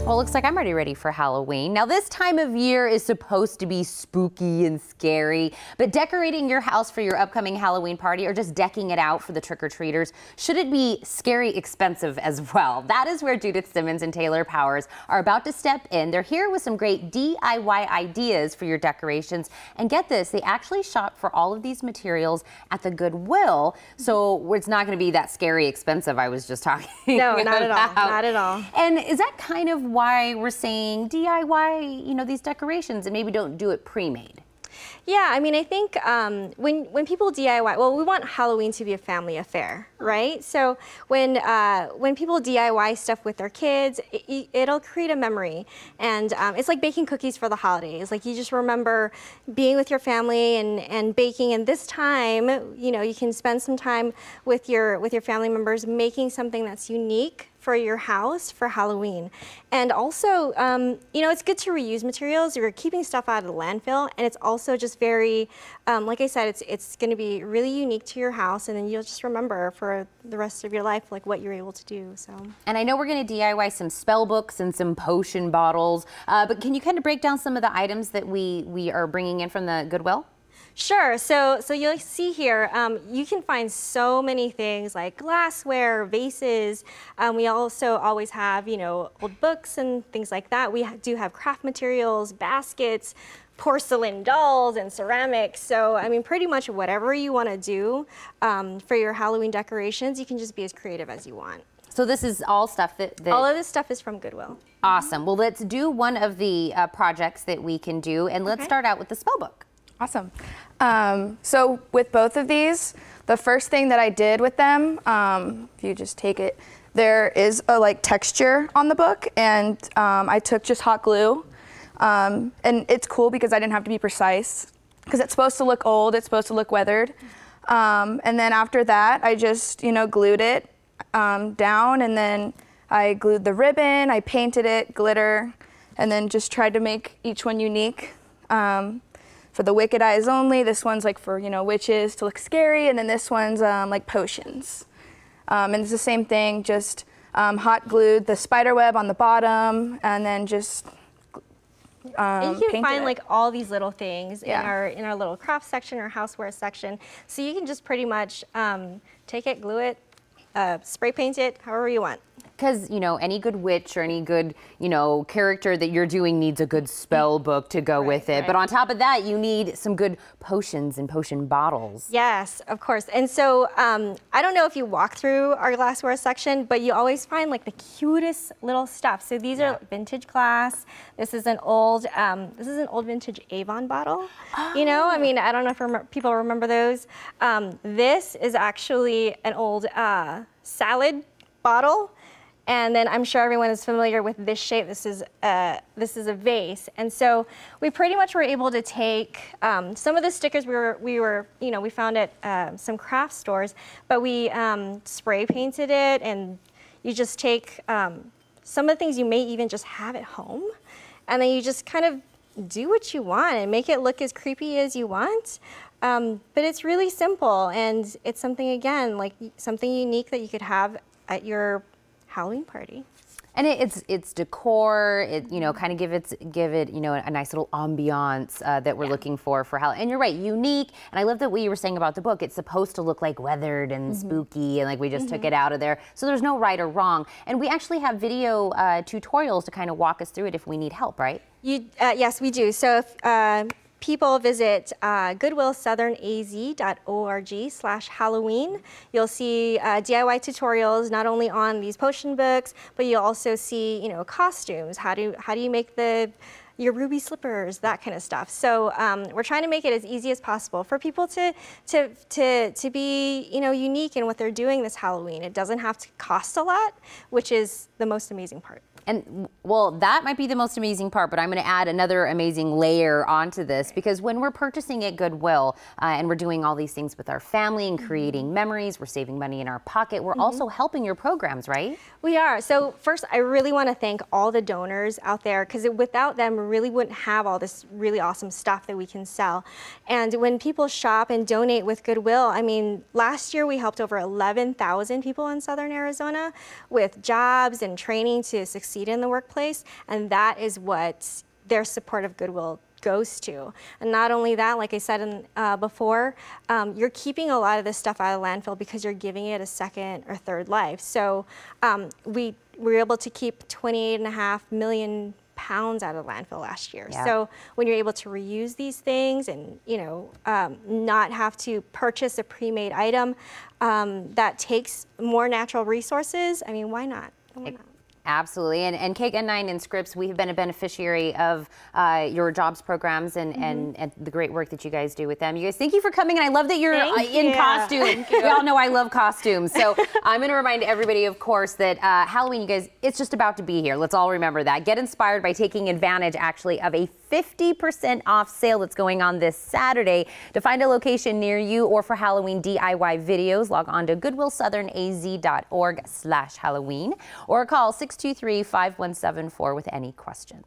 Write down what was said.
Well, looks like I'm ready for Halloween. Now, this time of year is supposed to be spooky and scary, but decorating your house for your upcoming Halloween party or just decking it out for the trick-or-treaters, should it be scary expensive as well? That is where Judith Simmons and Taylor Powers are about to step in. They're here with some great DIY ideas for your decorations. And get this, they actually shop for all of these materials at the Goodwill, so it's not going to be that scary expensive I was just talking No, not about. at all. Not at all. And is that kind of why we're saying DIY, these decorations, and maybe don't do it pre-made? Yeah, I mean, I think when people DIY, well, we want Halloween to be a family affair, right? So when people DIY stuff with their kids, it'll create a memory, and it's like baking cookies for the holidays. Like, you just remember being with your family and baking, and this time, you can spend some time with your family members making something that's unique for your house for Halloween. And also, it's good to reuse materials. You're keeping stuff out of the landfill, and it's also just very, like I said, it's gonna be really unique to your house, and then you'll just remember for the rest of your life, like, what you're able to do, so. And I know we're gonna DIY some spell books and some potion bottles, but can you kind of break down some of the items that we are bringing in from the Goodwill? Sure. So you'll see here, you can find so many things like glassware, vases. We also always have, old books and things like that. We do have craft materials, baskets, porcelain dolls, and ceramics. So, I mean, pretty much whatever you want to do for your Halloween decorations, you can just be as creative as you want. So this is all stuff that all of this stuff is from Goodwill. Awesome. Well, let's do one of the projects that we can do, and let's start out with the spell book. Awesome. So with both of these, the first thing that I did with them, if you just take it, there is a texture on the book, and I took just hot glue, and it's cool because I didn't have to be precise, because it's supposed to look old, it's supposed to look weathered, and then after that, I just glued it down, and then I glued the ribbon, I painted it, glitter, and then just tried to make each one unique. For the wicked eyes only, this one's like for, witches to look scary, and then this one's like potions. And it's the same thing, just hot glued the spider web on the bottom, and then just and you can find like all these little things in our little craft section or houseware section. So you can just pretty much take it, glue it, spray paint it, however you want. Because, any good witch or any good, character that you're doing needs a good spell book to go with it. Right. But on top of that, you need some good potions and potion bottles. Yes, of course. And so I don't know if you walk through our glassware section, but you always find like the cutest little stuff. So these are vintage glass. This is an old vintage Avon bottle. Oh. I mean, I don't know if people remember those. This is actually an old salad bottle. And then I'm sure everyone is familiar with this shape. This is a vase, and so we pretty much were able to take some of the stickers we found at some craft stores, but we spray painted it, and you just take some of the things you may even just have at home, and then you just kind of do what you want and make it look as creepy as you want. But it's really simple, and it's something, again, like something unique that you could have at your Halloween party. And it's decor. It kind of give it a nice little ambiance that we're looking for Halloween. And you're right, unique. And I love that what you were saying about the book. It's supposed to look like weathered and spooky, and like we just took it out of there. So there's no right or wrong. And we actually have video tutorials to kind of walk us through it if we need help, right? Yes, we do. So if people visit goodwillsouthernaz.org/Halloween. You'll see DIY tutorials not only on these potion books, but you'll also see costumes. How do you make your ruby slippers, that kind of stuff. So we're trying to make it as easy as possible for people to be unique in what they're doing this Halloween. It doesn't have to cost a lot, which is the most amazing part. And well, that might be the most amazing part, but I'm going to add another amazing layer onto this, because when we're purchasing at Goodwill and we're doing all these things with our family and creating memories, we're saving money in our pocket, we're also helping your programs, right? We are. So first, I really want to thank all the donors out there, because without them, we really wouldn't have all this really awesome stuff that we can sell. And when people shop and donate with Goodwill, I mean, last year we helped over 11,000 people in Southern Arizona with jobs and training to succeed succeed in the workplace, and that is what their support of Goodwill goes to. And not only that, like I said before, you're keeping a lot of this stuff out of landfill because you're giving it a second or third life. So we were able to keep 28.5 million pounds out of landfill last year. Yeah. So when you're able to reuse these things and, you know, not have to purchase a pre-made item that takes more natural resources, I mean, why not? Why not? Absolutely. And KGN9 and Scripps, we have been a beneficiary of your jobs programs and the great work that you guys do with them. You guys, thank you for coming. And I love that you're in costume. We all know I love costumes. So I'm going to remind everybody, of course, that Halloween, you guys, it's just about to be here. Let's all remember that. Get inspired by taking advantage, actually, of a 50% off sale that's going on this Saturday. To find a location near you or for Halloween DIY videos, log on to goodwillsouthernaz.org/Halloween or call 623-5174 with any questions.